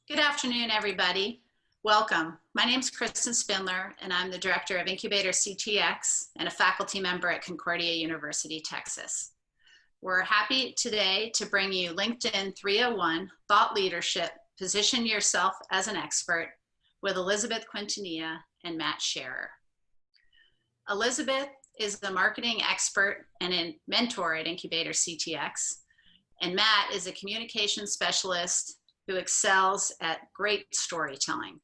Good afternoon, everybody. Welcome. My name is Kristen Spindler, and I'm the director of IncubatorCTX and a faculty member at Concordia University, Texas. We're happy today to bring you LinkedIn 301, Thought Leadership, Position Yourself as an Expert, with Elizabeth Quintanilla and Matt Scherer. Elizabeth is the marketing expert and a mentor at IncubatorCTX, and Matt is a communication specialist who excels at great storytelling.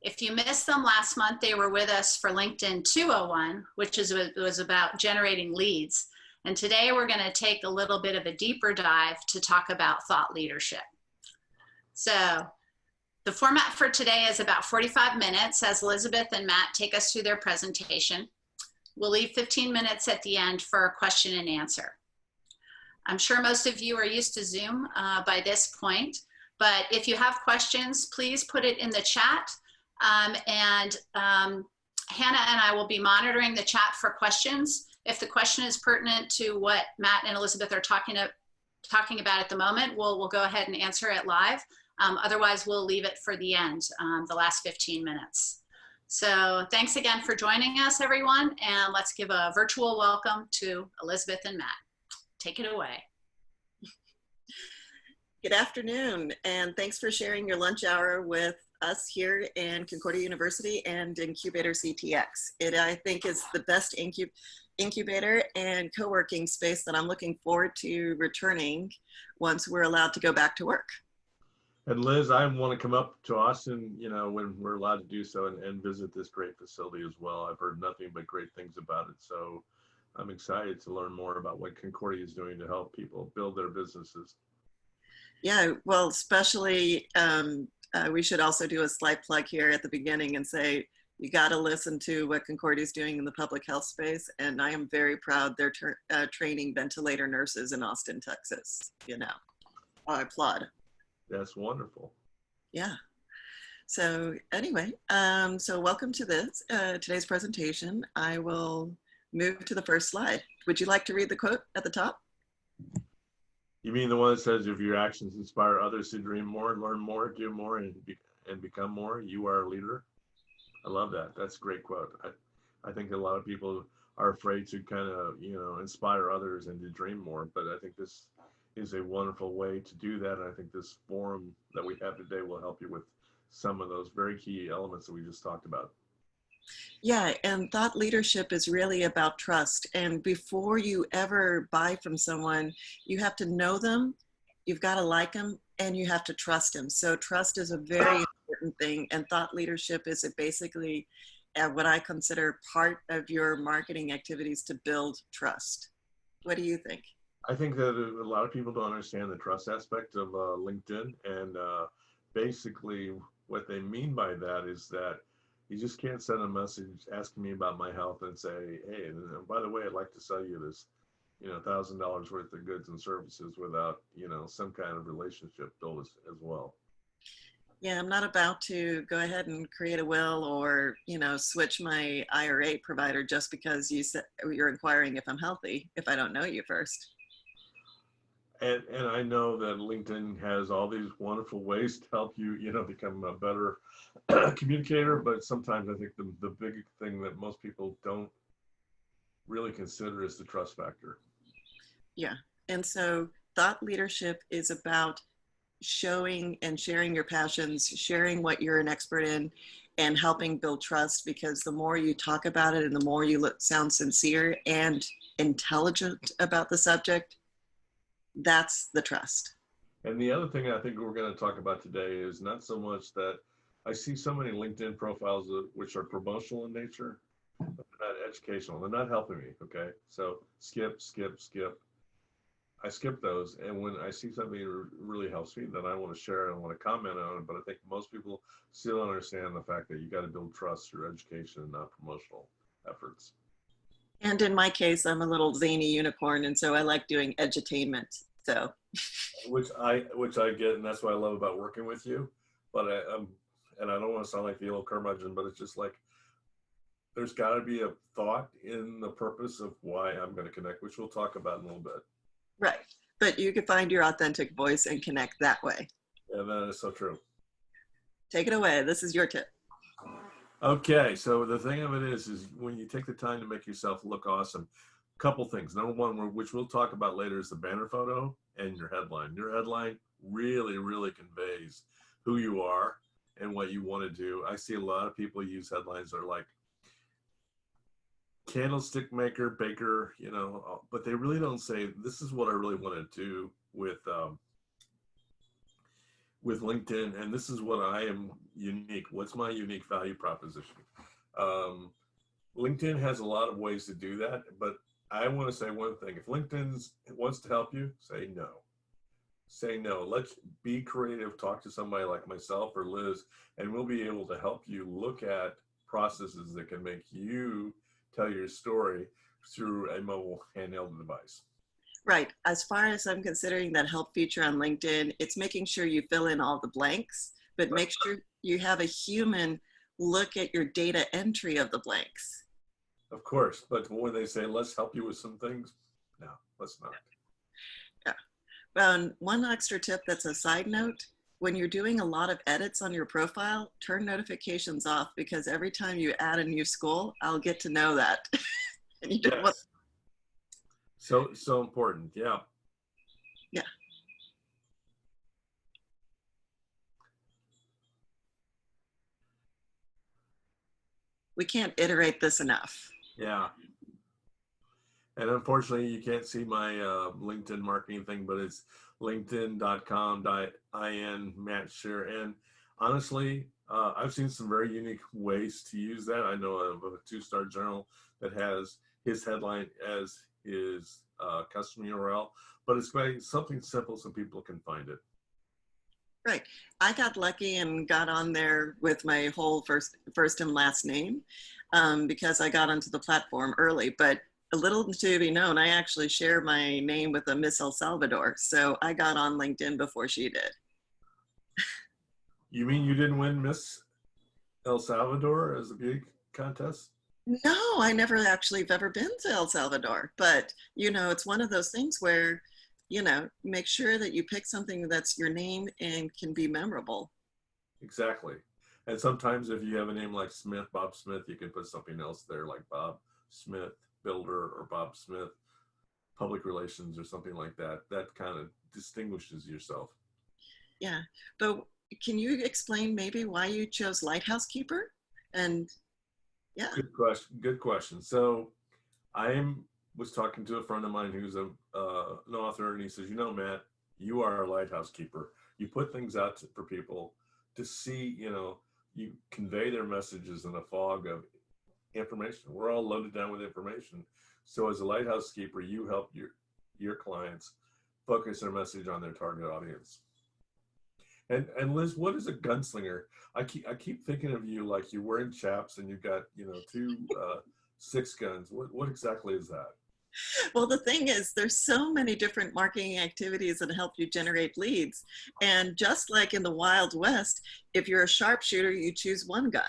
If you missed them last month, they were with us for LinkedIn 201, which was about generating leads. And today we're going to take a little bit of a deeper dive to talk about thought leadership. So the format for today is about 45 minutes as Elizabeth and Matt take us through their presentation. We'll leave 15 minutes at the end for a question and answer. I'm sure most of you are used to Zoom by this point, but if you have questions, please put it in the chat. Hannah and I will be monitoring the chat for questions. If the question is pertinent to what Matt and Elizabeth are talking about at the moment, we'll go ahead and answer it live. Otherwise, we'll leave it for the end, the last 15 minutes. So thanks again for joining us, everyone, and let's give a virtual welcome to Elizabeth and Matt. Take it away. Good afternoon, and thanks for sharing your lunch hour with us here in Concordia University and IncubatorCTX. It, I think, is the best incubator and co-working space that I'm looking forward to returning once we're allowed to go back to work. And Liz, I want to come up to Austin, when we're allowed to do so and visit this great facility as well. I've heard nothing but great things about it. So I'm excited to learn more about what Concordia is doing to help people build their businesses. Yeah, well, especially we should also do a slight plug here at the beginning and say, you got to listen to what Concordia is doing in the public health space. And I am very proud they're training ventilator nurses in Austin, Texas. I applaud. That's wonderful. Yeah. So anyway, so welcome to today's presentation. I will move to the first slide. Would you like to read the quote at the top? You mean the one that says, if your actions inspire others to dream more, learn more, do more, and become more, you are a leader? I love that. That's a great quote. I think a lot of people are afraid to kind of, inspire others and to dream more, but I think this is a wonderful way to do that. And I think this forum that we have today will help you with some of those very key elements that we just talked about. Yeah, and thought leadership is really about trust. And before you ever buy from someone, you have to know them, you've got to like them, and you have to trust them. So trust is a very important thing. And thought leadership is basically what I consider part of your marketing activities to build trust. What do you think? I think that a lot of people don't understand the trust aspect of LinkedIn. And basically what they mean by that is that you just can't send a message asking me about my health and say, hey, and by the way, I'd like to sell you this, $1,000 worth of goods and services without, some kind of relationship built as well. Yeah, I'm not about to go ahead and create a will or, switch my IRA provider just because you're inquiring if I'm healthy, if I don't know you first. And I know that LinkedIn has all these wonderful ways to help you, become a better communicator. But sometimes I think the big thing that most people don't really consider is the trust factor. Yeah. And so thought leadership is about showing and sharing your passions, sharing what you're an expert in, and helping build trust, because the more you talk about it and the more you sound sincere and intelligent about the subject, that's the trust. And the other thing I think we're going to talk about today is not so much that I see so many LinkedIn profiles which are promotional in nature, but they're not educational. They're not helping me. Okay. So skip. I skip those. And when I see something that really helps me, then I want to share it. I want to comment on it. But I think most people still don't understand the fact that you got to build trust through education and not promotional efforts. And in my case, I'm a little zany unicorn, and so I like doing edutainment. So, which I get, and that's what I love about working with you. But and I don't want to sound like the old curmudgeon, but it's just like there's got to be a thought in the purpose of why I'm going to connect, which we'll talk about in a little bit. Right, but you can find your authentic voice and connect that way. Yeah, that is so true. Take it away. This is your tip. Okay, so the thing of it is when you take the time to make yourself look awesome, couple things. Number one, which we'll talk about later, is the banner photo and your headline. Your headline really, really conveys who you are and what you want to do. I see a lot of people use headlines that are like candlestick maker, baker, you know, but they really don't say, this is what I really want to do with LinkedIn, and this is what I am unique. What's my unique value proposition? LinkedIn has a lot of ways to do that, but I want to say one thing. If LinkedIn wants to help you, say no. Say no. Let's be creative. Talk to somebody like myself or Liz, and we'll be able to help you look at processes that can make you tell your story through a mobile handheld device. Right. As far as I'm considering that help feature on LinkedIn, it's making sure you fill in all the blanks, but make sure you have a human look at your data entry of the blanks. Of course, but when they say, let's help you with some things, no, let's not. Yeah. One extra tip that's a side note, when you're doing a lot of edits on your profile, turn notifications off, because every time you add a new school, I'll get to know that. And you don't want. So important. Yeah. Yeah. We can't iterate this enough. Yeah. And unfortunately, you can't see my LinkedIn marketing thing, but it's linkedin.com.in Matt Shear. And honestly, I've seen some very unique ways to use that. I know of a 2-star journal that has his headline as his custom URL, but it's something simple so people can find it. Right. I got lucky and got on there with my whole first and last name because I got onto the platform early. But a little to be known, I actually share my name with a Miss El Salvador. So I got on LinkedIn before she did. You mean you didn't win Miss El Salvador as a beauty contest? No, I never actually have ever been to El Salvador. But, you know, it's one of those things where, you know, make sure that you pick something that's your name and can be memorable. Exactly. And sometimes if you have a name like Smith, Bob Smith, you can put something else there like Bob Smith, builder, or Bob Smith, public relations, or something like that. That kind of distinguishes yourself. Yeah. But can you explain maybe why you chose Lighthouse Keeper? And yeah. Good question. Good question. So was talking to a friend of mine who's an author, and he says, you know, Matt, you are a lighthouse keeper. You put things out for people to see, you know, you convey their messages in a fog of information. We're all loaded down with information. So as a lighthouse keeper, you help your clients focus their message on their target audience. And Liz, what is a gunslinger? I keep thinking of you like you're wearing chaps and you've got, you know, 2 6 guns. What exactly is that? Well, the thing is, there's so many different marketing activities that help you generate leads. And just like in the Wild West, if you're a sharpshooter, you choose one gun.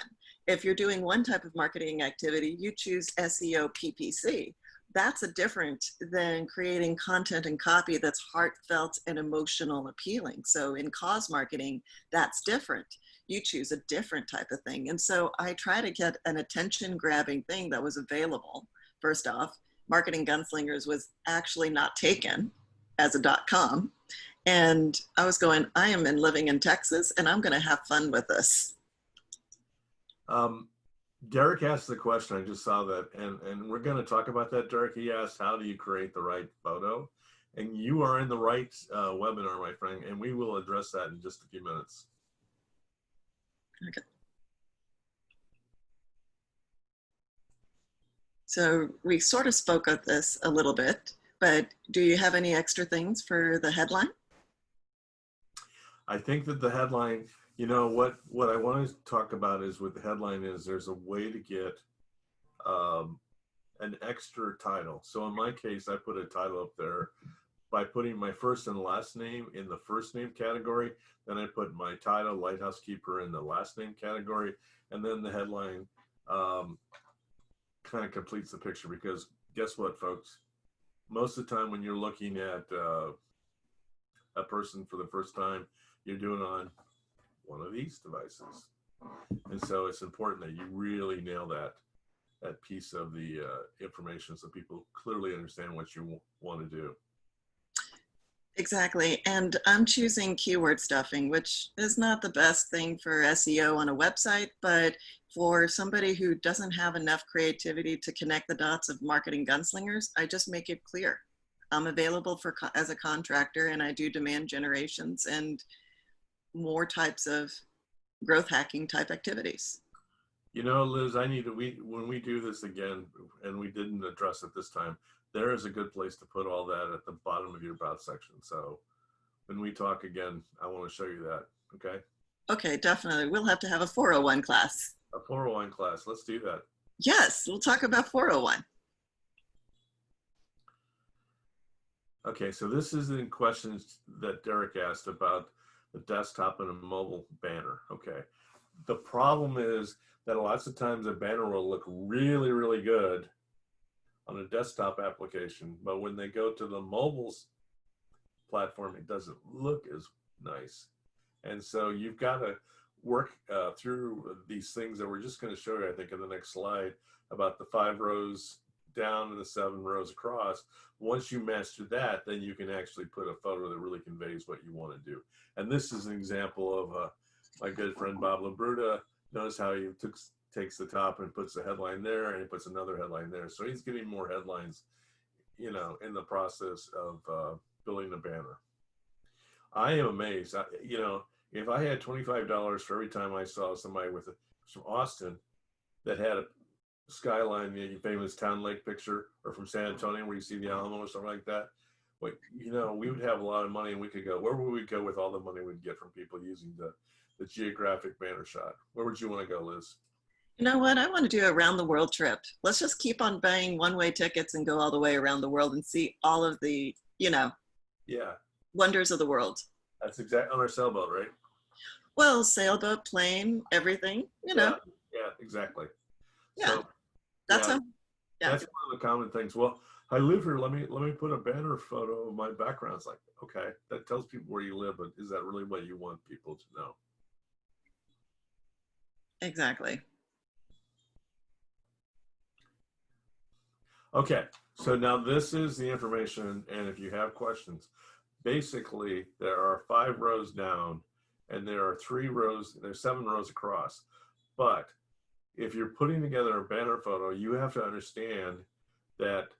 If you're doing one type of marketing activity, you choose SEO PPC. That's a different than creating content and copy that's heartfelt and emotional appealing. So in cause marketing, that's different. You choose a different type of thing. And so I try to get an attention grabbing thing that was available. First off, Marketing Gunslingers was actually not taken as a .com. And I was going, I am living in Texas and I'm going to have fun with this. Derek asked the question, I just saw that, and we're going to talk about that, Derek. He asked, how do you create the right photo? And you are in the right webinar, my friend, and we will address that in just a few minutes. Okay. So we sort of spoke of this a little bit, but do you have any extra things for the headline? I think that the headline, you know, what I want to talk about is with the headline is there's a way to get an extra title. So in my case, I put a title up there by putting my first and last name in the first name category. Then I put my title, Lighthouse Keeper, in the last name category. And then the headline kind of completes the picture, because guess what, folks? Most of the time when you're looking at a person for the first time, you're doing on one of these devices. And so it's important that you really nail that piece of the information so people clearly understand what you want to do. Exactly. And I'm choosing keyword stuffing, which is not the best thing for SEO on a website, but for somebody who doesn't have enough creativity to connect the dots of marketing gunslingers, I just make it clear. I'm available as a contractor, and I do demand generations and more types of growth hacking type activities. You know, Liz, when we do this again, and we didn't address it this time, there is a good place to put all that at the bottom of your about section. So when we talk again, I want to show you that. Okay. Okay, definitely. We'll have to have a 401 class. A 401 class. Let's do that. Yes, we'll talk about 401. Okay, so this is in questions that Derek asked about the desktop and a mobile banner. Okay. The problem is that lots of times a banner will look really, really good on a desktop application, but when they go to the mobile platform, it doesn't look as nice. And so you've got to work through these things that we're just going to show you, I think, in the next slide, about the 5 rows down and the 7 rows across. Once you master that, then you can actually put a photo that really conveys what you want to do. And this is an example of my good friend Bob Labruta. Notice how he takes the top and puts a headline there, and he puts another headline there. So he's getting more headlines, you know, in the process of building a banner. I am amazed. You know, if I had $25 for every time I saw somebody from Austin that had a skyline, the famous Town Lake picture, or from San Antonio where you see the Alamo or something like that, well, you know, we would have a lot of money, and we could go, where would we go with all the money we'd get from people using the geographic banner shot? Where would you want to go, Liz? You know what? I want to do a round the world trip. Let's just keep on buying one-way tickets and go all the way around the world and see all of the, you know, wonders of the world. That's exactly on our sailboat, right? Well, sailboat, plane, everything, you know. Yeah, exactly. Yeah, so, that's that's one of the common things. Well, I live here. Let me put a banner photo of my background. It's like, okay, that tells people where you live, but is that really what you want people to know? Exactly. Okay, so now this is the information, and if you have questions, basically there are 5 rows down, and there are 3 rows, there's 7 rows across. But if you're putting together a banner photo, you have to understand that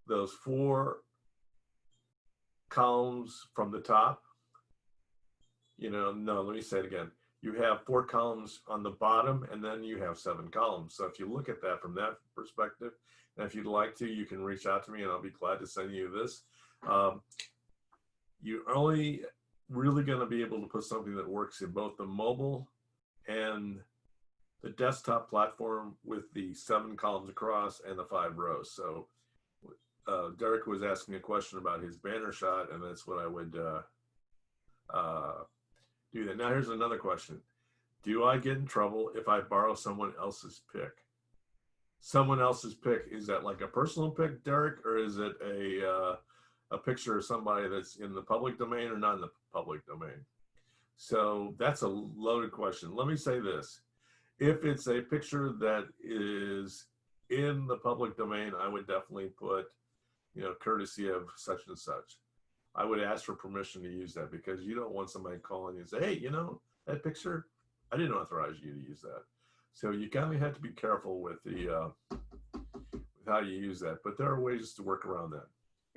those 4 columns from the top, you know, no, let me say it again. You have 4 columns on the bottom, and then you have 7 columns. So if you look at that from that perspective, and if you'd like to, you can reach out to me and I'll be glad to send you this. You're only really going to be able to put something that works in both the mobile and the desktop platform with the 7 columns across and the 5 rows. So Derek was asking a question about his banner shot, and that's what I would do that. Now here's another question. Do I get in trouble if I borrow someone else's pic? Someone else's pic, is that like a personal pic, Derek, or is it a picture of somebody that's in the public domain or not in the public domain? So that's a loaded question. Let me say this. If it's a picture that is in the public domain, I would definitely put, you know, courtesy of such and such. I would ask for permission to use that, because you don't want somebody calling you and say, hey, you know, that picture, I didn't authorize you to use that. So you kind of have to be careful with the with how you use that, but there are ways to work around that.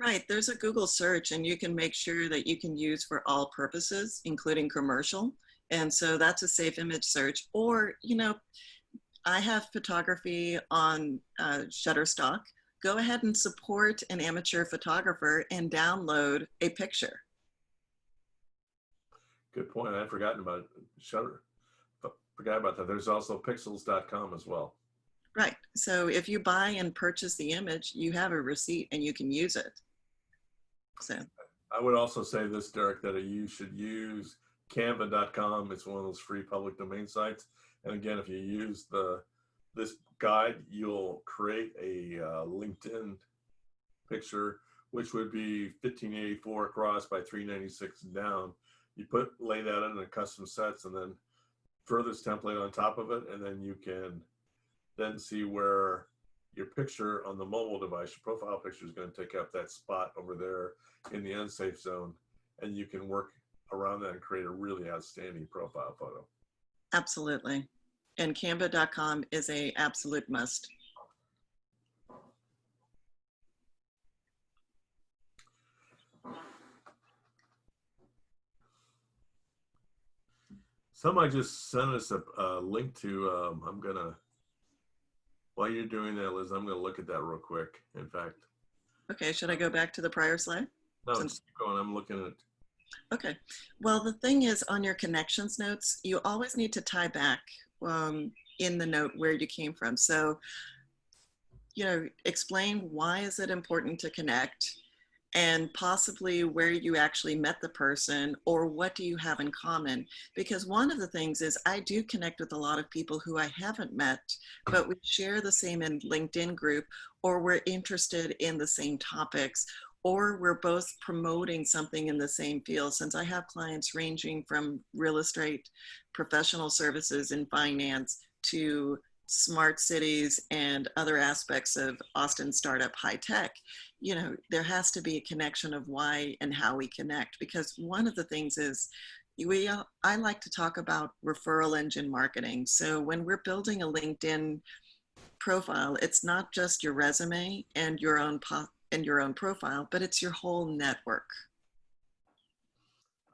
Right, there's a Google search, and you can make sure that you can use for all purposes, including commercial. And so that's a safe image search. Or, you know, I have photography on Shutterstock. Go ahead and support an amateur photographer and download a picture. Good point. I'd forgotten about forgot about that. There's also pixels.com as well. Right. So if you buy and purchase the image, you have a receipt and you can use it. So I would also say this, Derek, that you should use canva.com. It's one of those free public domain sites. And again, if you use this guide, you'll create a LinkedIn picture, which would be 1584 across by 396 down. you lay that in a custom sets and then throw this template on top of it, and then you can then see where your picture on the mobile device, your profile picture, is going to take up that spot over there in the unsafe zone, and you can work around that and create a really outstanding profile photo. Absolutely. And canva.com is a absolute must. Somebody just sent us a link to, I'm gonna, while you're doing that, Liz, I'm gonna look at that real quick. In fact. Okay, should I go back to the prior slide? No, just keep going, I'm looking at. Okay, well, the thing is, on your connections notes, you always need to tie back in the note where you came from. So, you know, explain why is it important to connect, and possibly where you actually met the person, or what do you have in common? Because one of the things is I do connect with a lot of people who I haven't met, but we share the same in LinkedIn group, or we're interested in the same topics, or we're both promoting something in the same field. Since I have clients ranging from real estate, professional services, and finance to smart cities and other aspects of Austin startup high tech, you know, there has to be a connection of why and how we connect. Because one of the things is I like to talk about referral engine marketing. So when we're building a LinkedIn profile, it's not just your resume and your own profile, but it's your whole network.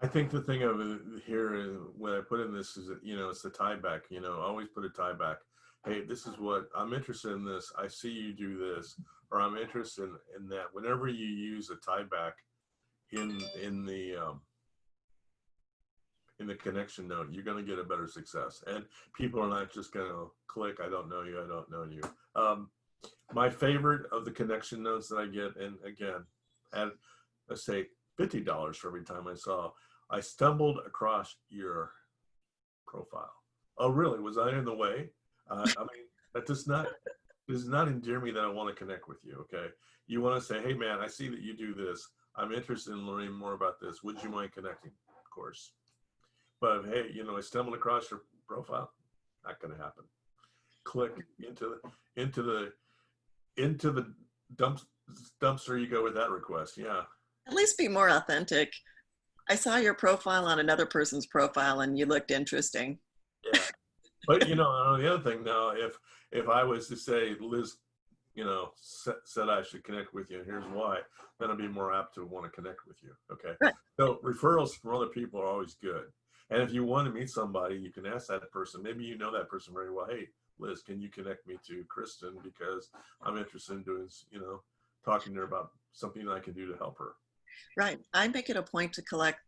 I think the thing of it here is, when I put in this, is that, you know, it's the tie back. You know, always put a tie back. Hey, this is what I'm interested in. This, I see you do this, or I'm interested in that. Whenever you use a tie back in the connection note, you're going to get a better success, and people are not just going to click, I don't know you, I don't know you. My favorite of the connection notes that I get, and again, at, let's say, $50 for every time I stumbled across your profile. Oh, really? Was I in the way? I mean, that does not endear me that I want to connect with you, okay? You want to say, hey, man, I see that you do this. I'm interested in learning more about this. Would you mind connecting? Of course. But, hey, you know, I stumbled across your profile. Not going to happen. Click into the dumpster you go with that request. Yeah. At least be more authentic. I saw your profile on another person's profile and you looked interesting. Yeah. But, you know, the other thing now, if I was to say, Liz, you know, said I should connect with you, and here's why, then I'd be more apt to want to connect with you. Okay. Right. So referrals from other people are always good. And if you want to meet somebody, you can ask that person. Maybe you know that person very well. Hey, Liz, can you connect me to Kristen, because I'm interested in doing, you know, talking to her about something I can do to help her. Right. I make it a point to collect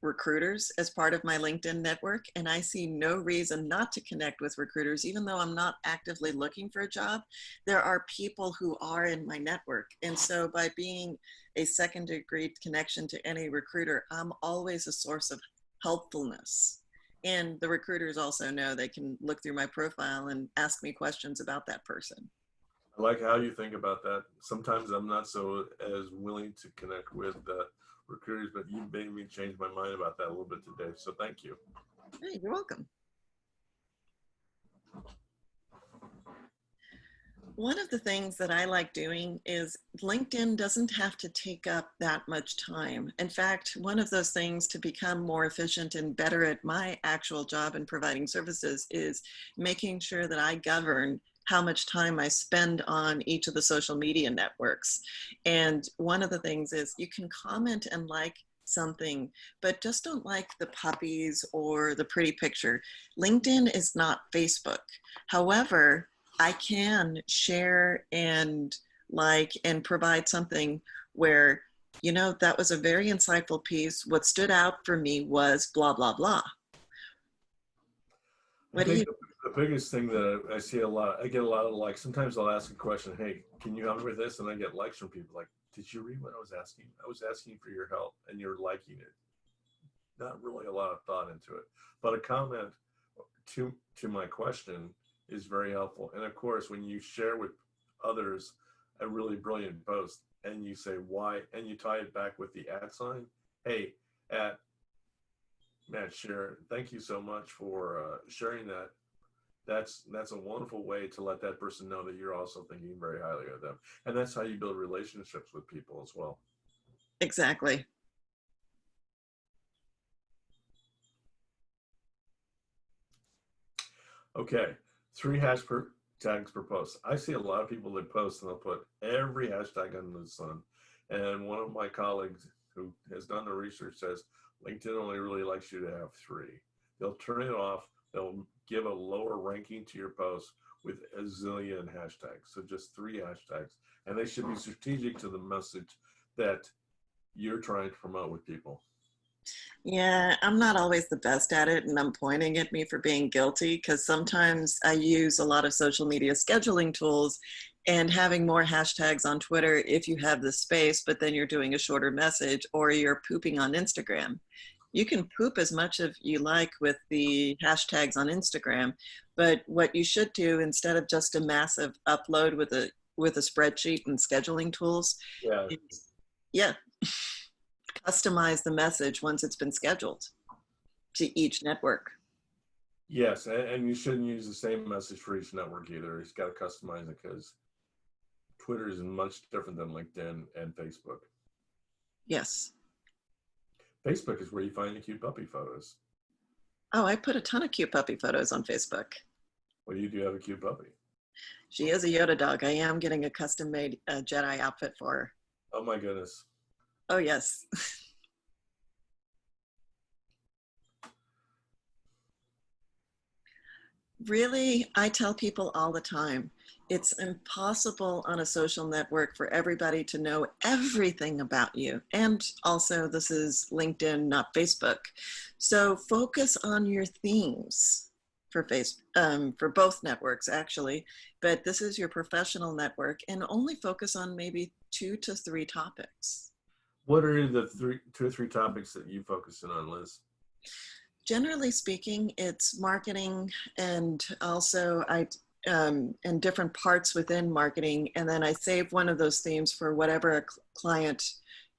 recruiters as part of my LinkedIn network, and I see no reason not to connect with recruiters, even though I'm not actively looking for a job. There are people who are in my network. And so by being a second degree connection to any recruiter, I'm always a source of helpfulness. And the recruiters also know they can look through my profile and ask me questions about that person. I like how you think about that. Sometimes I'm not so as willing to connect with recruiters, but you made me change my mind about that a little bit today. So thank you. Hey, you're welcome. One of the things that I like doing is LinkedIn doesn't have to take up that much time. In fact, one of those things to become more efficient and better at my actual job in providing services is making sure that I govern how much time I spend on each of the social media networks. And one of the things is you can comment and like something, but just don't like the puppies or the pretty picture. LinkedIn is not Facebook. However, I can share and like and provide something where, you know, that was a very insightful piece. What stood out for me was blah, blah, blah. I think the biggest thing that I see I get a lot of likes. Sometimes I'll ask a question, hey, can you help me with this? And I get likes from people like, did you read what I was asking? I was asking for your help and you're liking it. Not really a lot of thought into it, but a comment to my question is very helpful. And of course, when you share with others a really brilliant post and you say why, and you tie it back with the @ hey, at Matt, Sharon, thank you so much for sharing that. That's a wonderful way to let that person know that you're also thinking very highly of them. And that's how you build relationships with people as well. Exactly. Okay, 3 tags per post. I see a lot of people that post and they'll put every hashtag under the sun. And one of my colleagues who has done the research says LinkedIn only really likes you to have 3. They'll turn it off. They'll give a lower ranking to your post with a zillion hashtags. So just 3 hashtags. And they should be strategic to the message that you're trying to promote with people. Yeah, I'm not always the best at it, and I'm pointing at me for being guilty because sometimes I use a lot of social media scheduling tools, and having more hashtags on Twitter if you have the space, but then you're doing a shorter message, or you're pooping on Instagram. You can poop as much as you like with the hashtags on Instagram, but what you should do instead of just a massive upload with a spreadsheet and scheduling tools, Yeah. is, yeah, customize the message once it's been scheduled to each network. Yes, and you shouldn't use the same message for each network either. It's got to customize it because Twitter is much different than LinkedIn and Facebook. Yes. Facebook is where you find the cute puppy photos. Oh, I put a ton of cute puppy photos on Facebook. Well, you do have a cute puppy. She is a Yoda dog. I am getting a custom-made Jedi outfit for her. Oh my goodness. Oh, yes. Really, I tell people all the time, it's impossible on a social network for everybody to know everything about you. And also, this is LinkedIn, not Facebook. So focus on your themes for for both networks, actually. But this is your professional network, and only focus on maybe 2 to 3 topics. What are the 2 or 3 topics that you focus in on, Liz? Generally speaking, it's marketing, and also and different parts within marketing. And then I save one of those themes for whatever a client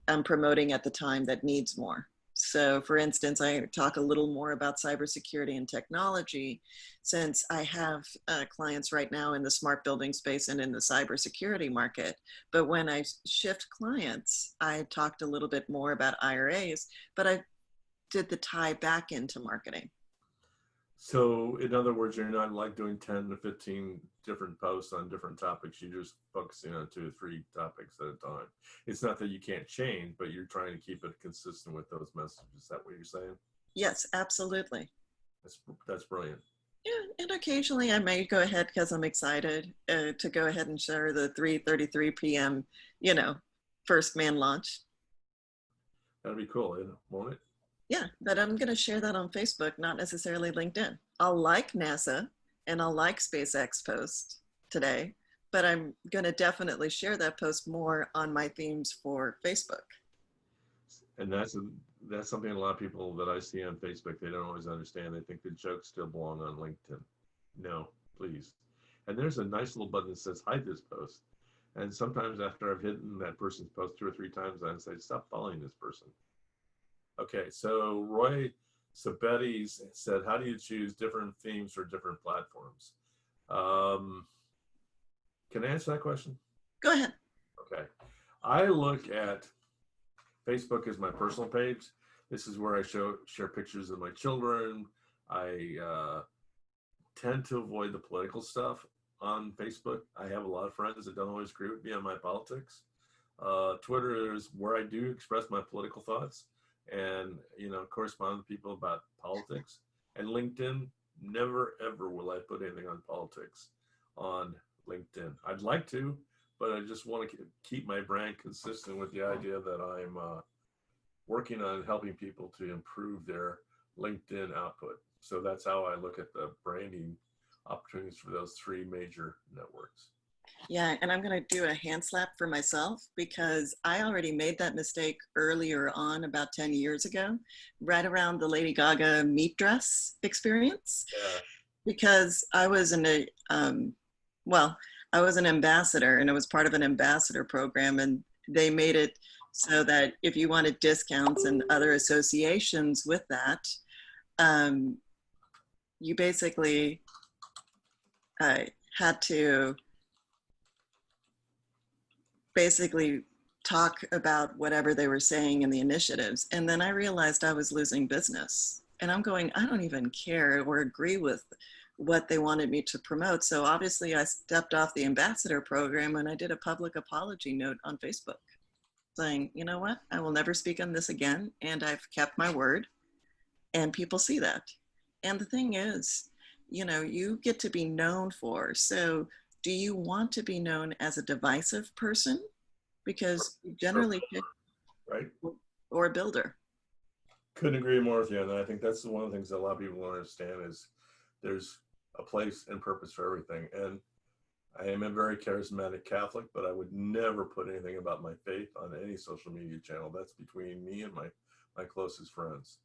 I'm promoting at the time that needs more. So for instance, I talk a little more about cybersecurity and technology, since I have clients right now in the smart building space and in the cybersecurity market. But when I shift clients, I talked a little bit more about IRAs, but I did the tie back into marketing. So in other words, you're not like doing 10 to 15 different posts on different topics. You're just focusing on 2 or 3 topics at a time. It's not that you can't change, but you're trying to keep it consistent with those messages. Is that what you're saying? Yes, absolutely. That's brilliant. Yeah, and occasionally I may go ahead because I'm excited to go ahead and share the 3:33 p.m., first man launch. That'd be cool, won't it? Yeah, but I'm going to share that on Facebook, not necessarily LinkedIn. I'll like NASA and I'll like SpaceX post today, but I'm going to definitely share that post more on my themes for Facebook. And that's something a lot of people that I see on Facebook, they don't always understand. They think the jokes still belong on LinkedIn. No, please. And there's a nice little button that says hide this post. And sometimes after I've hidden that person's post 2 or 3 times, I say, stop following this person. Okay, so Roy Sabetti said, how do you choose different themes for different platforms? Can I answer that question? Go ahead. Okay. I look at Facebook as my personal page. This is where I share pictures of my children. I tend to avoid the political stuff on Facebook. I have a lot of friends that don't always agree with me on my politics. Twitter is where I do express my political thoughts and correspond with people about politics. And LinkedIn, never ever will I put anything on politics on LinkedIn. I'd like to, but I just want to keep my brand consistent with the idea that I'm working on helping people to improve their LinkedIn output. So that's how I look at the branding opportunities for those 3 major networks. Yeah, and I'm going to do a hand slap for myself because I already made that mistake earlier on, about 10 years ago, right around the Lady Gaga meat dress experience. Yeah. Because I was I was an ambassador, and it was part of an ambassador program, and they made it so that if you wanted discounts and other associations with that, you basically had to basically talk about whatever they were saying in the initiatives. And then I realized I was losing business. And I'm going, I don't even care or agree with what they wanted me to promote. So obviously I stepped off the ambassador program and I did a public apology note on Facebook saying, you know what, I will never speak on this again. And I've kept my word, and people see that. And the thing is, you know, you get to be known for. So do you want to be known as a divisive person? Because you generally pick, right? or a builder. Couldn't agree more with you. And I think that's one of the things that a lot of people don't understand is there's a place and purpose for everything. And I am a very charismatic Catholic, but I would never put anything about my faith on any social media channel. That's between me and my closest friends.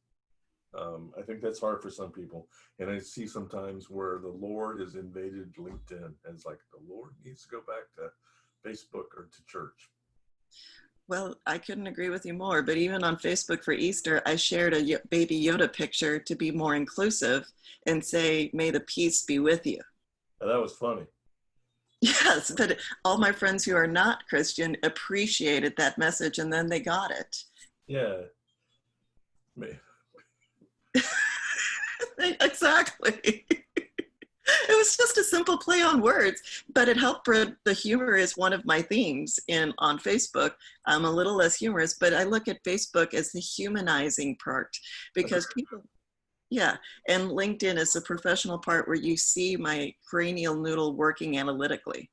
I think that's hard for some people. And I see sometimes where the Lord has invaded LinkedIn, and it's like the Lord needs to go back to Facebook or to church. Well, I couldn't agree with you more, but even on Facebook for Easter, I shared a baby Yoda picture to be more inclusive and say, may the peace be with you. And that was funny. Yes, but all my friends who are not Christian appreciated that message, and then they got it. Yeah. Exactly. It was just a simple play on words, but it helped. The humor is one of my themes on Facebook. I'm a little less humorous, but I look at Facebook as the humanizing part because people, yeah, and LinkedIn is the professional part where you see my cranial noodle working analytically.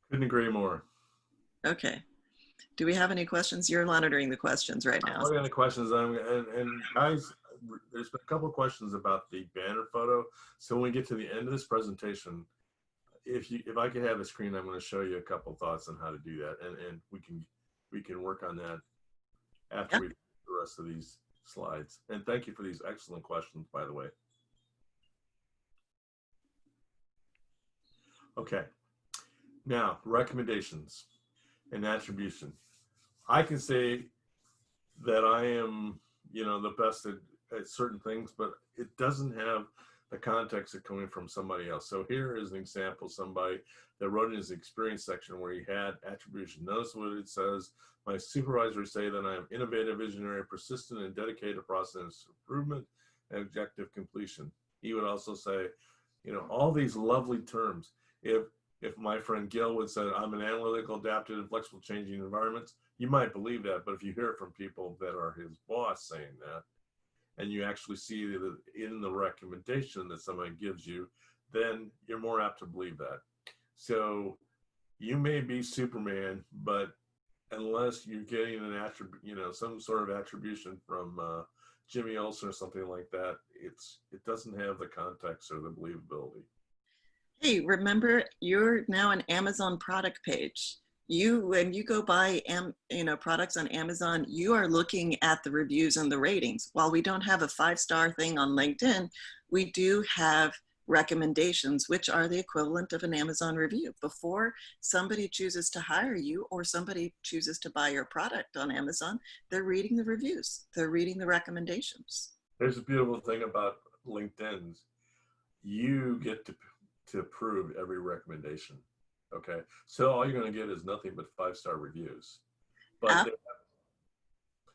Couldn't agree more. Okay. Do we have any questions? You're monitoring the questions right now. I'm looking at the questions, and guys, there's been a couple of questions about the banner photo. So when we get to the end of this presentation, if I could have a screen, I'm going to show you a couple of thoughts on how to do that, and we can work on that after we do the rest of these slides. And thank you for these excellent questions, by the way. Okay, now recommendations and attribution. I can say that I am, you know, the best at certain things, but it doesn't have the context of coming from somebody else. So here is an example, somebody that wrote in his experience section where he had attribution. Notice what it says: my supervisors say that I am innovative, visionary, persistent, and dedicated to process improvement and objective completion. He would also say, you know, all these lovely terms. If my friend Gil would say, I'm an analytical, adaptive, and flexible changing environments, you might believe that. But if you hear it from people that are his boss saying that, and you actually see that in the recommendation that somebody gives you, then you're more apt to believe that. So you may be Superman, but unless you're getting an attribute, you know, some sort of attribution from Jimmy Olsen or something like that, it doesn't have the context or the believability. Hey, remember, you're now an Amazon product page. When you go buy products on Amazon, you are looking at the reviews and the ratings. While we don't have a 5-star thing on LinkedIn, we do have recommendations, which are the equivalent of an Amazon review. Before somebody chooses to hire you or somebody chooses to buy your product on Amazon, they're reading the reviews. They're reading the recommendations. There's a beautiful thing about LinkedIn. You get to approve every recommendation. Okay, so all you're going to get is nothing but 5-star reviews. But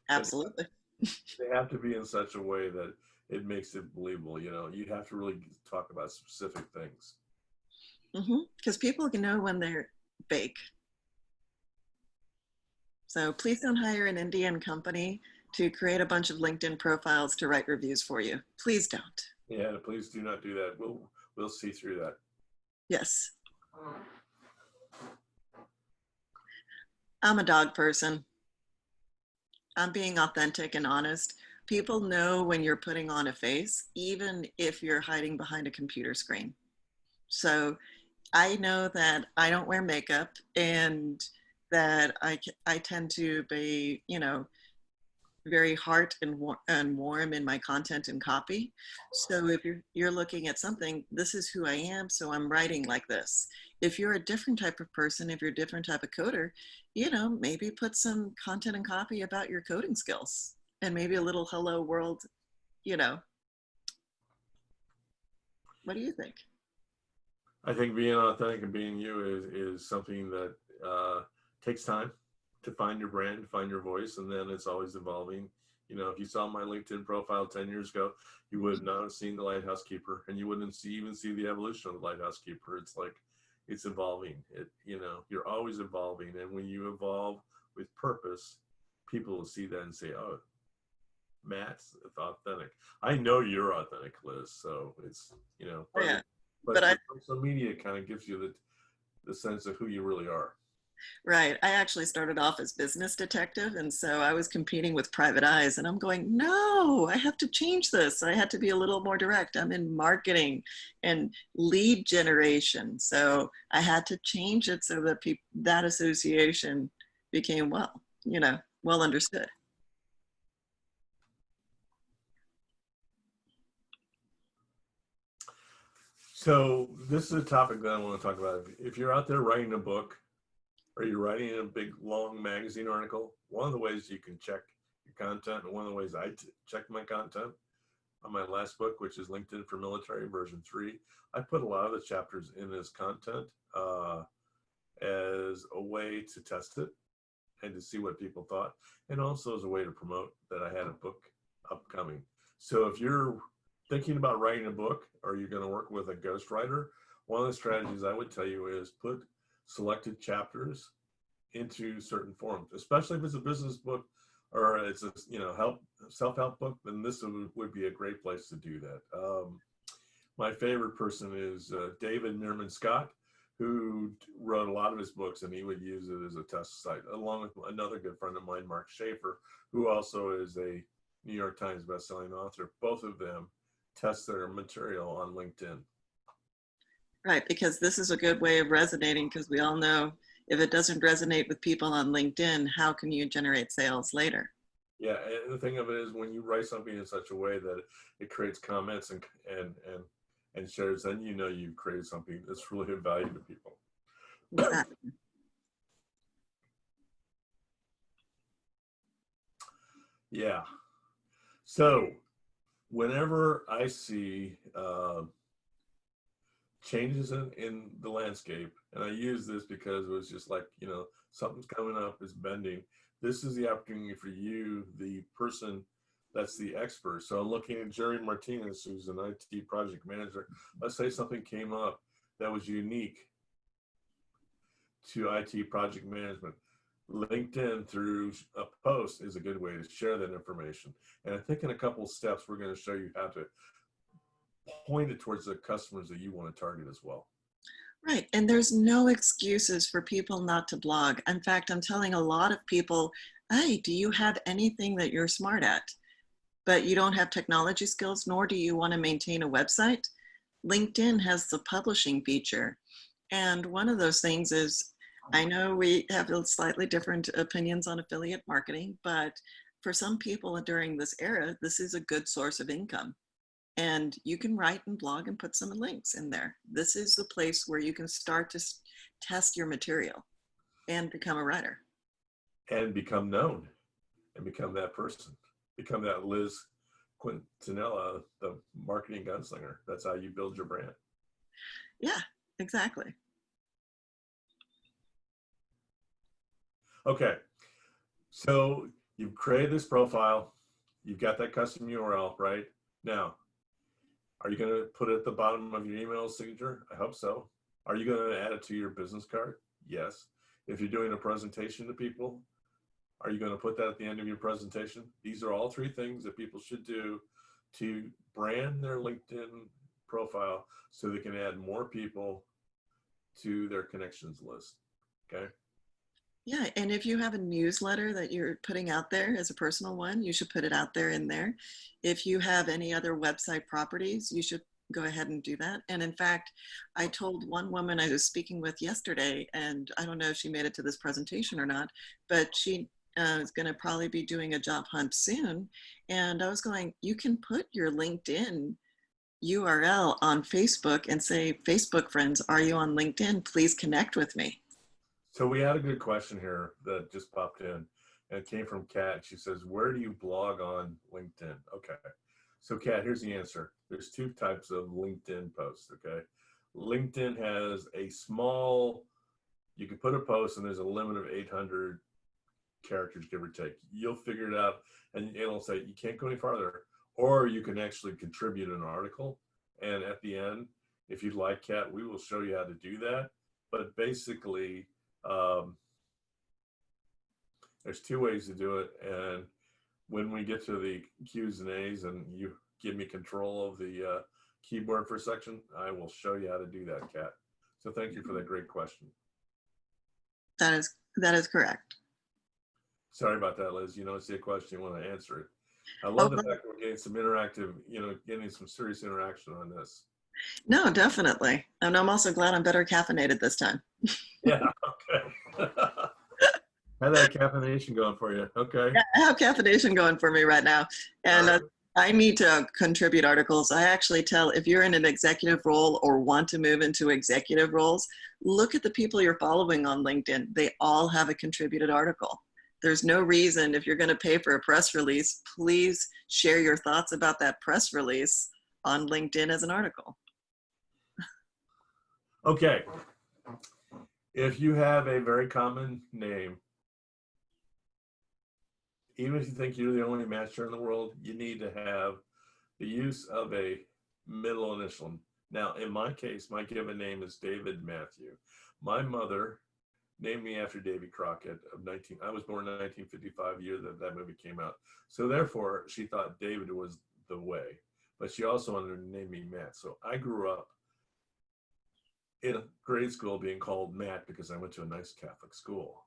absolutely, they have to be in such a way that it makes it believable. You know, you have to really talk about specific things. Because people can know when they're fake. So please don't hire an Indian company to create a bunch of LinkedIn profiles to write reviews for you. Please don't. Yeah, please do not do that. We'll see through that. Yes. I'm a dog person. I'm being authentic and honest. People know when you're putting on a face, even if you're hiding behind a computer screen. So I know that I don't wear makeup and that I tend to be, you know, very heart and warm in my content and copy. So if you're looking at something, this is who I am, so I'm writing like this. If you're a different type of person, if you're a different type of coder, you know, maybe put some content and copy about your coding skills. and maybe a little hello world, you know. What do you think? I think being authentic and being you is something that takes time to find your brand, to find your voice, and then it's always evolving. You know, if you saw my LinkedIn profile 10 years ago, you would not have seen the Lighthouse Keeper, and you wouldn't even see the evolution of the Lighthouse Keeper. It's like, it's evolving. You know, you're always evolving, and when you evolve with purpose, people will see that and say, "Oh, Matt's authentic." I know you're authentic, Liz. So it's, you know, Oh, yeah. but social media kind of gives you the sense of who you really are. Right. I actually started off as business detective. And so I was competing with private eyes, and I'm going, no, I have to change this. I had to be a little more direct. I'm in marketing and lead generation. So I had to change it so that that association became well understood. So this is a topic that I want to talk about. If you're out there writing a book, or you're writing a big long magazine article, one of the ways you can check your content, and one of the ways I check my content on my last book, which is LinkedIn for Military version 3, I put a lot of the chapters in this content as a way to test it and to see what people thought, and also as a way to promote that I had a book upcoming. So if you're thinking about writing a book, or you're going to work with a ghostwriter, one of the strategies I would tell you is put selected chapters into certain forums, especially if it's a business book or it's a self-help book. Then this would be a great place to do that. My favorite person is David Meerman Scott, who wrote a lot of his books, and he would use it as a test site, along with another good friend of mine, Mark Schaefer, who also is a New York Times bestselling author. Both of them test their material on LinkedIn. Right, because this is a good way of resonating, because we all know if it doesn't resonate with people on LinkedIn, how can you generate sales later? Yeah, and the thing of it is, when you write something in such a way that it creates comments and shares, then you know you've created something that's really of value to people. Exactly. Yeah. So whenever I see changes in the landscape, and I use this because it was just like, you know, something's coming up, it's bending. This is the opportunity for you, the person that's the expert. So I'm looking at Jerry Martinez, who's an IT project manager. Let's say something came up that was unique to IT project management. LinkedIn through a post is a good way to share that information. And I think in a couple of steps, we're going to show you how to point it towards the customers that you want to target as well. Right. And there's no excuses for people not to blog. In fact, I'm telling a lot of people, hey, do you have anything that you're smart at, but you don't have technology skills, nor do you want to maintain a website? LinkedIn has the publishing feature. And one of those things is, I know we have slightly different opinions on affiliate marketing, but for some people during this era, this is a good source of income. And you can write and blog and put some links in there. This is the place where you can start to test your material and become a writer. And become known and become that person. Become that Liz Quintanilla, the marketing gunslinger. That's how you build your brand. Yeah, exactly. Okay, so you've created this profile. You've got that custom URL, right? Now, are you going to put it at the bottom of your email signature? I hope so. Are you going to add it to your business card? Yes. If you're doing a presentation to people, are you going to put that at the end of your presentation? These are all three things that people should do to brand their LinkedIn profile so they can add more people to their connections list. Okay. Yeah, and if you have a newsletter that you're putting out there as a personal one, you should put it out there in there. If you have any other website properties, you should go ahead and do that. And in fact, I told one woman I was speaking with yesterday, and I don't know if she made it to this presentation or not, but she is going to probably be doing a job hunt soon. And I was going, you can put your LinkedIn URL on Facebook and say, Facebook friends, are you on LinkedIn? Please connect with me. So we had a good question here that just popped in. and it came from Kat. She says, where do you blog on LinkedIn? Okay. So Kat, here's the answer. There's two types of LinkedIn posts, okay? LinkedIn has a small, you can put a post and there's a limit of 800 characters, give or take. You'll figure it out and it'll say you can't go any farther. Or you can actually contribute an article. And at the end, if you'd like, Kat, we will show you how to do that. But basically, there's two ways to do it. And when we get to the Q's and A's and you give me control of the keyboard for a section, I will show you how to do that, Kat. So thank you for that great question. That is correct. Sorry about that, Liz. You don't see a question, you want to answer it. I love the fact that we're getting some interactive, getting some serious interaction on this. No, definitely. And I'm also glad I'm better caffeinated this time. Yeah, okay. Had that caffeination going for you. Okay. Yeah, I have caffeination going for me right now. And I need to contribute articles. I actually tell, if you're in an executive role or want to move into executive roles, look at the people you're following on LinkedIn. They all have a contributed article. There's no reason, if you're going to pay for a press release, please share your thoughts about that press release on LinkedIn as an article. Okay. If you have a very common name, even if you think you're the only matcher in the world, you need to have the use of a middle initial. Now, in my case, my given name is David Matthew. My mother named me after Davy Crockett I was born in 1955, year that movie came out. So therefore, she thought David was the way, but she also wanted to name me Matt. So I grew up in grade school being called Matt because I went to a nice Catholic school.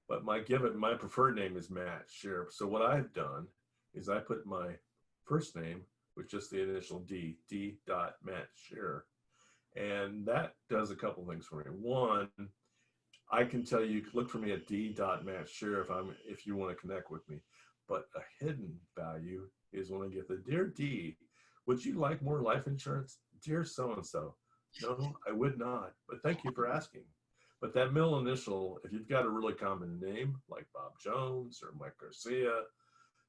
But my preferred name is Matt Shearer. So what I've done is I put my first name with just the initial D dot Matt Shearer. And that does a couple things for me. One, I can tell you, look for me at D dot Matt Shearer if you want to connect with me. But a hidden value is when I get the Dear D, would you like more life insurance? Dear so-and-so. No, I would not, but thank you for asking. But that middle initial, if you've got a really common name like Bob Jones or Mike Garcia,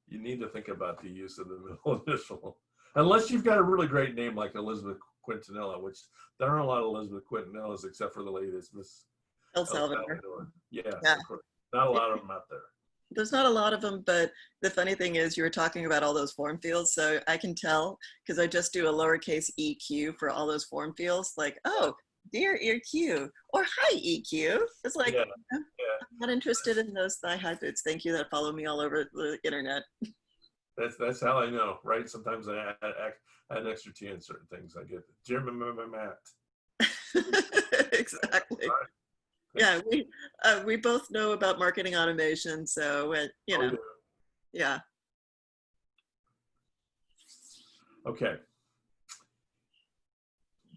you need to think about the use of the middle initial. Unless you've got a really great name like Elizabeth Quintanilla, which there aren't a lot of Elizabeth Quintanillas except for the lady that's Miss El Salvador. Yes, yeah. Of course. Not a lot of them out there. There's not a lot of them, but the funny thing is you were talking about all those form fields. So I can tell because I just do a lowercase EQ for all those form fields. Like, oh, dear EQ or hi EQ. It's like, yeah. I'm not interested in those thigh-high boots. Thank you that follow me all over the internet. That's how I know, right? Sometimes I add an extra T in certain things. I get dear Matt. Exactly. Right. Yeah, we both know about marketing automation, so you know, yeah. Okay.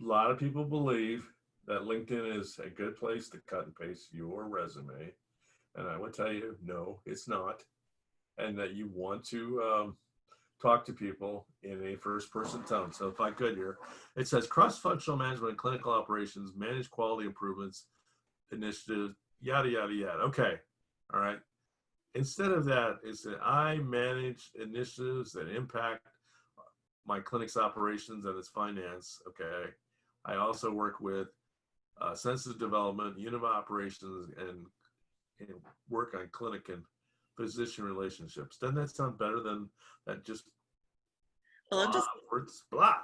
A lot of people believe that LinkedIn is a good place to cut and paste your resume, and I would tell you, no, it's not, and that you want to talk to people in a first-person tone. So if I could here, it says cross-functional management and clinical operations, manage quality improvements, initiatives, yada, yada, yada. Okay. All right. Instead of that, it's that I manage initiatives that impact my clinic's operations and its finance. Okay. I also work with census development, unit of operations, and work on clinic and physician relationships. Doesn't that sound better than that just well, blah?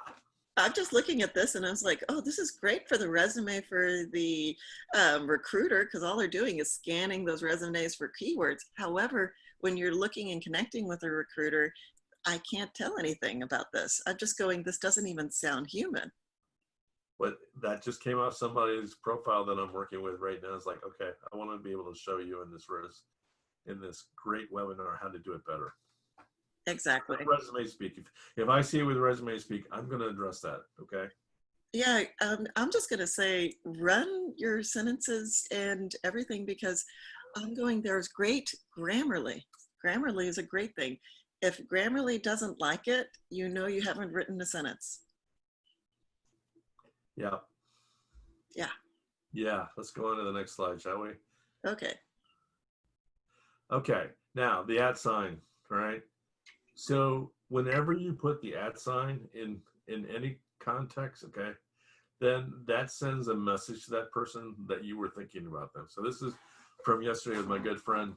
I'm just looking at this and I was like, oh, this is great for the resume for the recruiter because all they're doing is scanning those resumes for keywords. However, when you're looking and connecting with a recruiter, I can't tell anything about this. I'm just going, this doesn't even sound human. But that just came off somebody's profile that I'm working with right now. It's like, okay, I want to be able to show you in this great webinar how to do it better. Exactly. Resume speak. If I see it with resume speak, I'm going to address that. Okay. Yeah, I'm just going to say run your sentences and everything because I'm going, there's great Grammarly. Grammarly is a great thing. If Grammarly doesn't like it, you know you haven't written a sentence. Yeah. Yeah. Yeah. Let's go on to the next slide, shall we? Okay. Okay. Now, the at sign, all right? So whenever you put the at sign in any context, okay, then that sends a message to that person that you were thinking about them. So this is from yesterday with my good friend,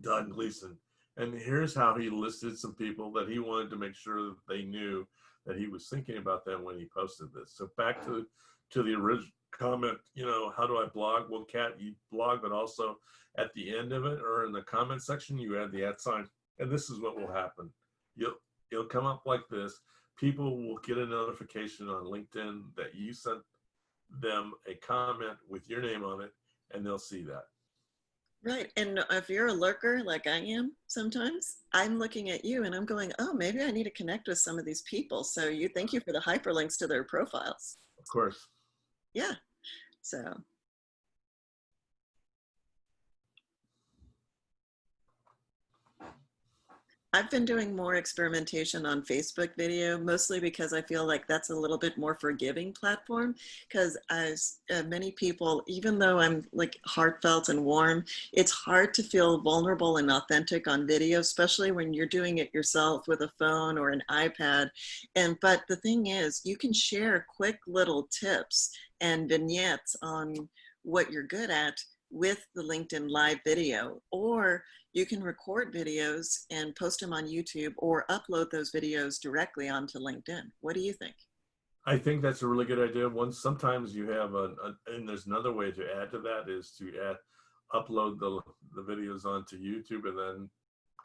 Don Gleason. And here's how he listed some people that he wanted to make sure that they knew that he was thinking about them when he posted this. So back to the original comment, you know, how do I blog? Well, Kat, you blog, but also at the end of it or in the comment section, you add the at sign. And this is what will happen. It'll come up like this. People will get a notification on LinkedIn that you sent them a comment with your name on it, and they'll see that. Right. And if you're a lurker like I am sometimes, I'm looking at you and I'm going, oh, maybe I need to connect with some of these people. So you thank you for the hyperlinks to their profiles. Of course. Yeah. So I've been doing more experimentation on Facebook video, mostly because I feel like that's a little bit more forgiving platform. Because as many people, even though I'm like heartfelt and warm, it's hard to feel vulnerable and authentic on video, especially when you're doing it yourself with a phone or an iPad. But the thing is, you can share quick little tips and vignettes on what you're good at with the LinkedIn live video, or you can record videos and post them on YouTube or upload those videos directly onto LinkedIn. What do you think? I think that's a really good idea. Sometimes you have and there's another way to add to that is to upload the videos onto YouTube and then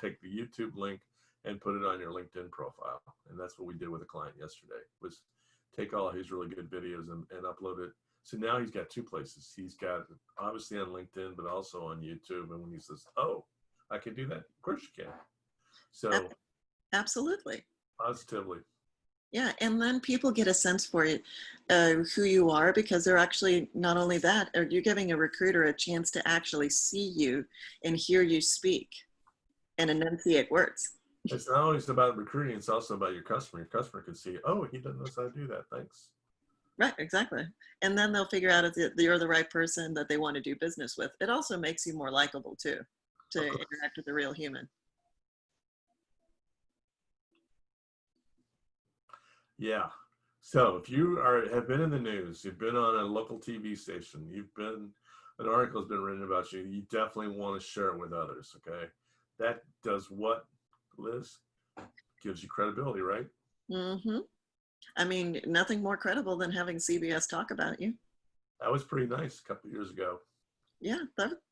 take the YouTube link and put it on your LinkedIn profile. And that's what we did with a client yesterday, was take all his really good videos and upload it. So now he's got two places. He's got obviously on LinkedIn, but also on YouTube. And when he says, oh, I can do that, of course you can. So absolutely. Positively. Yeah, and then people get a sense for it, who you are, because they're actually, not only that, you're giving a recruiter a chance to actually see you and hear you speak and enunciate words. It's not always about recruiting, it's also about your customer. Your customer can see, oh, he doesn't know how to do that, thanks. Right, exactly. And then they'll figure out if you're the right person that they want to do business with. It also makes you more likable too, to interact with a real human. Yeah. So if you have been in the news, you've been on a local TV station, an article has been written about you, you definitely want to share it with others, okay? That does what, Liz? Gives you credibility, right? Mm-hmm. I mean, nothing more credible than having CBS talk about you. That was pretty nice a couple of years ago. Yeah,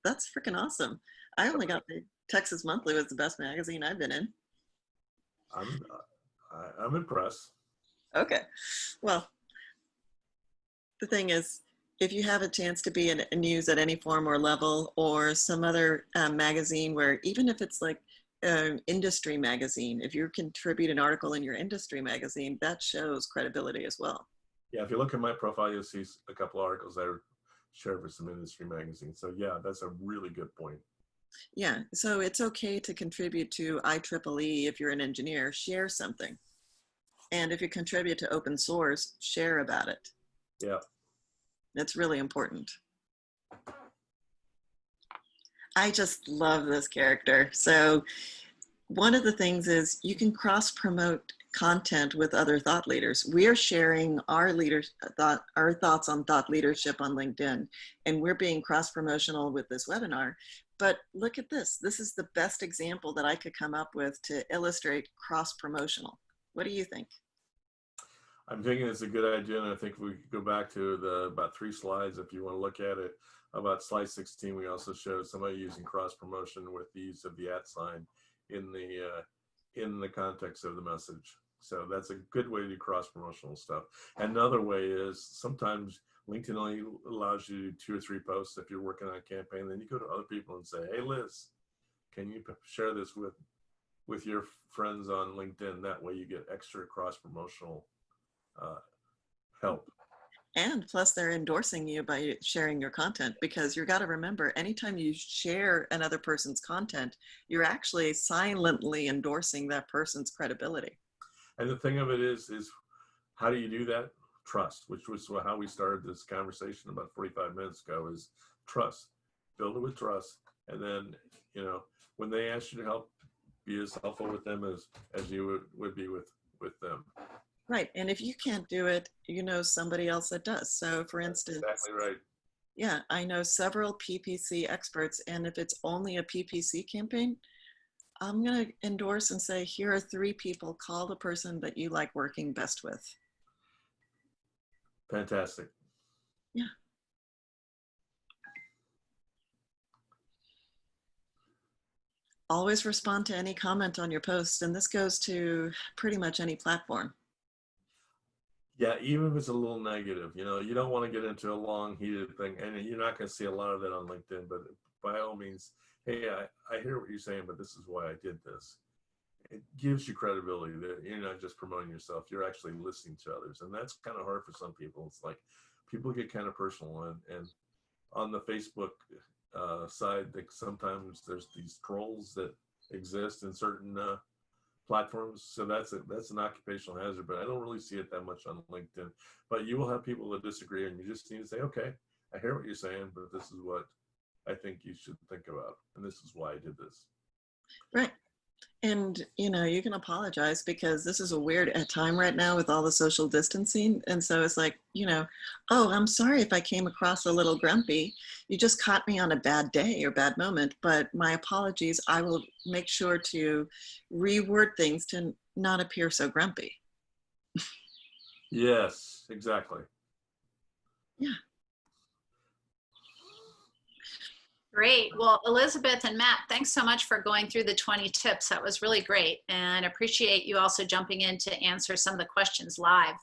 that's freaking awesome. I only got the Texas Monthly was the best magazine I've been in. I'm impressed. Okay. Well, the thing is, if you have a chance to be in news at any form or level, or some other magazine where, even if it's like an industry magazine, if you contribute an article in your industry magazine, that shows credibility as well. Yeah, if you look at my profile, you'll see a couple articles I shared for some industry magazines. So yeah, that's a really good point. Yeah, so it's okay to contribute to IEEE if you're an engineer, share something. And if you contribute to open source, share about it. Yeah. That's really important. I just love this character. So one of the things is you can cross-promote content with other thought leaders. We are sharing our thoughts on thought leadership on LinkedIn, and we're being cross-promotional with this webinar. But look at this. This is the best example that I could come up with to illustrate cross-promotional. What do you think? I'm thinking it's a good idea, and I think we could go back to about 3 slides if you want to look at it. About slide 16, we also showed somebody using cross promotion with the use of the @ sign in the context of the message. So that's a good way to do cross promotional stuff. Another way is sometimes LinkedIn only allows you to do 2 or 3 posts if you're working on a campaign. Then you go to other people and say, hey, Liz, can you share this with your friends on LinkedIn? That way you get extra cross promotional help. And plus they're endorsing you by sharing your content, because you got to remember, anytime you share another person's content, you're actually silently endorsing that person's credibility. And the thing of it is how do you do that? Trust, which was how we started this conversation about 45 minutes ago, is trust. Build it with trust, And then, you know, when they ask you to help, be as helpful with them as you would be with them. Right. And if you can't do it, you know somebody else that does. So for instance, That's exactly right. yeah, I know several PPC experts, and if it's only a PPC campaign, I'm going to endorse and say, here are 3 people, call the person that you like working best with. Fantastic. Yeah. Always respond to any comment on your post, and this goes to pretty much any platform. Yeah, even if it's a little negative, you know, you don't want to get into a long heated thing, and you're not going to see a lot of that on LinkedIn, but by all means, hey, I hear what you're saying, but this is why I did this. It gives you credibility that you're not just promoting yourself, you're actually listening to others. And that's kind of hard for some people. It's like people get kind of personal, and on the Facebook side, that sometimes there's these trolls that exist in certain platforms. So that's an occupational hazard, but I don't really see it that much on LinkedIn. But you will have people that disagree, and you just need to say, okay, I hear what you're saying, but this is what I think you should think about, and this is why I did this. Right. And, you know, you can apologize, because this is a weird time right now with all the social distancing. And so it's like, you know, oh, I'm sorry if I came across a little grumpy. You just caught me on a bad day or bad moment, but my apologies. I will make sure to reword things to not appear so grumpy. Yes, exactly. Yeah. Great. Well, Elizabeth and Matt, thanks so much for going through the 20 tips. That was really great. And appreciate you also jumping in to answer some of the questions live.